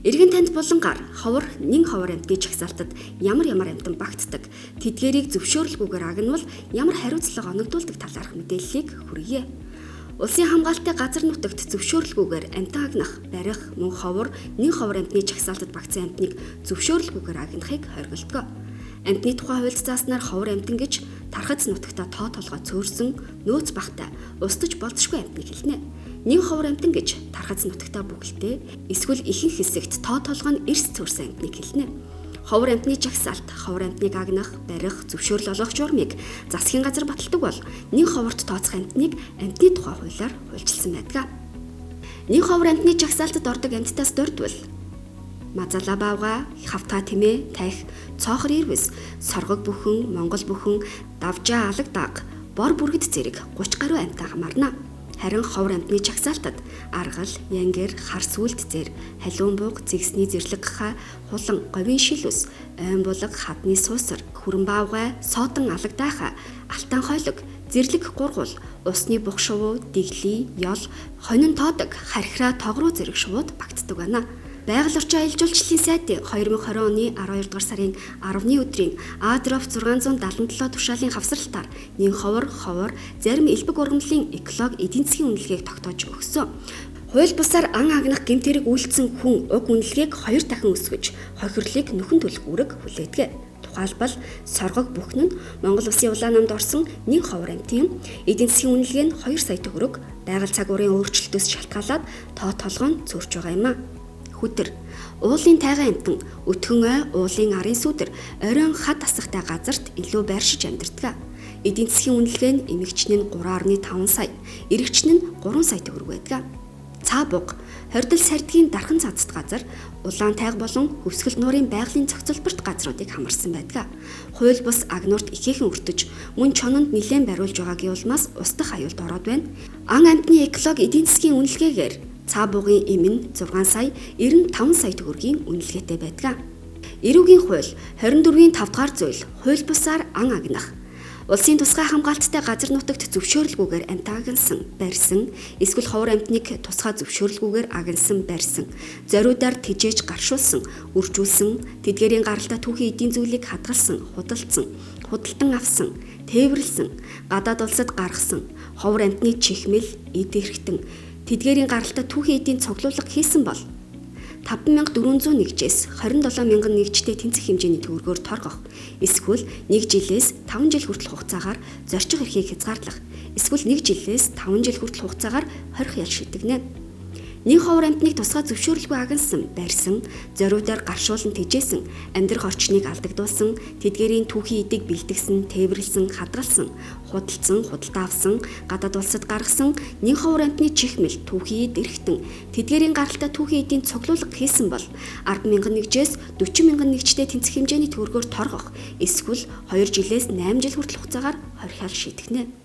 Иргэн танд булангаар ховор нэн ховор амьтны чагсаалтад ямар амьтан багтдаг, тэдгээрийг зөвшөөрлгүйгээр агнвал ямар хариуцлага оногдуулдаг талаарх мэдээллийг хүргье. Улсын хамгаалалтын газар нутагт зөвшөөрлгүйгээр амьтан агнах, барих, мөн ховор нэн ховор амьтны чагсаалтад багтсан амьтныг зөвшөөрлгүйгээр агнахыг хоригддог. Амьтны тухай хуульд зааснаар ховор амьтан гэж тархац нутагта тоо толгой цөөрсөн, нөөц багтай, устж болзошгүй амьтныг хэлнэ. Нэн ховор амьтан гэж тархац нутагта бүгэлдээ эсвэл ихэнх хэсэгт тоо толгой нь эрс цөөрсөн амьтныг хэлнэ. Ховор амьтны чагсаалт, ховор амьтныг агнах, барих, зөвшөөрөл олгох журмыг засгийн газар баталдаг бол нэн ховорт тооцох амьтныг амьтны тухай хуулиар хуульчилсан байдаг. Нэн ховор амьтны чагсаалтад ордог амьтдаас дурдвал мазала баавга, хавтаа тэмээ, тахь, цоохор ирвэс, соргог бүхэн, монгол бүхэн, давжаа алаг даг, бор бүргэд зэрэг 30 гаруй амьтаа хамаарна. Харин ховор амьтны чагсаалтад аргал, янгэр, хар сүлд зэр, халуун бууг, зэгсний зэрлэг ха, хулан, говийн шил ус, ойн булаг, хадны суусар, хүрэн баавгай, соодан алаг дайха, алтан хойлог, зэрлэг гургуул, усны бух шувуу, дэгли, ёл, хонин тоодог, хархираа тогруу зэрэг шувууд багтдаг байна. Байгаль орчин аялал жуулчлалын сайдын 2020 оны 12 дугаар сарын 10-ны өдрийн Адров 677 тушаалын хавсралтаар нэн ховор, зарим элбэг ургамлын экологи эдийн засгийн үнэлгээг тогтоож өгсөн. Хууль бусаар ан агнах гэмт хэрэг үйлдсэн хүн уг үнэлгээг 2 дахин өсгөж, хохирлыг нөхөн төлөх үүрэг хүлээдэг. Тухайлбал соргог бүхэн нь Монгол Улсын улаан намд орсон нэн ховор амьтын эдийн засгийн үнэлгээ нь 2 сая төгрөг, байгаль цагуурын өөрчлөлтөөс шалтгаалаад тоо толгой нь цөөрч байгаа юм а. Хүтэр уулын тайган амьтан өтгөн ой уулын арын сүдэр оройн хад асахтай газарт илүү байршиж амьдардаг. Эдийн засгийн үнэлгээ нь эмэгчний нь 3.5 сая, эрэгчний нь 3 сая төгрөг байдаг. Цаа буг хордол сардгийн дархан цацд газар улаан тайг болон хөвсгөл нуурын байгалийн зохицолборт газруудыг хамарсан байдаг. Хууль бус агнуурт ихээхэн өртөж, мөн чононд нэлээд бариулж байгаагийн улмаас устдах аюулд ороод байна. Ан амьтны экологи эдийн засгийн үнэлгээгээр цаа бугын эм нь 6 сая 95 сая төгрөгийн үнэлгээтэй байдаг. Эрүүгийн хууль 24-ийн 5 дугаар зүйл хууль бусаар ан агнах. Улсын тусгай хамгаалттай газар нутагт зөвшөөрлгүйгээр амьтан агнсан, барьсан, эсвэл ховор амьтныг тусгай зөвшөөрлгүйгээр агнсан, барьсан, зориудаар тэжээж гаршуулсан, үржүүлсэн, тэдгээрийн гаралтай түүхийн эдийн зүйлийг хадгалсан, худалдсан, худалдан авсан, тээвэрлсэн, гадаад улсад гаргасан, ховор амьтны чихмэл, эд эрхтэн, тэдгээрийн гаралтай түүхийн эдийн цуглуулга хийсэн бол 5401-ээс 27000 нэгжтэй тэнцэх хэмжээний төгрөгөөр торгох, эсвэл 1 жилээс 5 жил хүртэл хугацаагаар зорчих эрхийг хязгаарлах, эсвэл 1 жилээс 5 жил хүртэл хугацаагаар хорих ял шийдэгнэ. Нэн ховор амьтныг тусгай зөвшөөрлгүй агнсан, барьсан, зориудаар гаршуулан тэжээсэн, амьдрах орчныг алдагдуулсан, тэдгээрийн түүхийн эдийг бэлтгэсэн, тээвэрлсэн, хадгалсан, худалдсан, худалдаа авсан, гадаад улсад гаргасан, нэн ховор амьтны чихмэл, түүхийн эд эрхтэн, тэдгээрийн гаралтай түүхийн эдийн цуглуулга хийсэн бол 100000 нэгжээс 40000 нэгжтэй тэнцэх хэмжээний төгрөгөөр торгох, эсвэл 2 жилээс 8 жил хүртэл хугацаагаар хорих ял шийдэгнэ.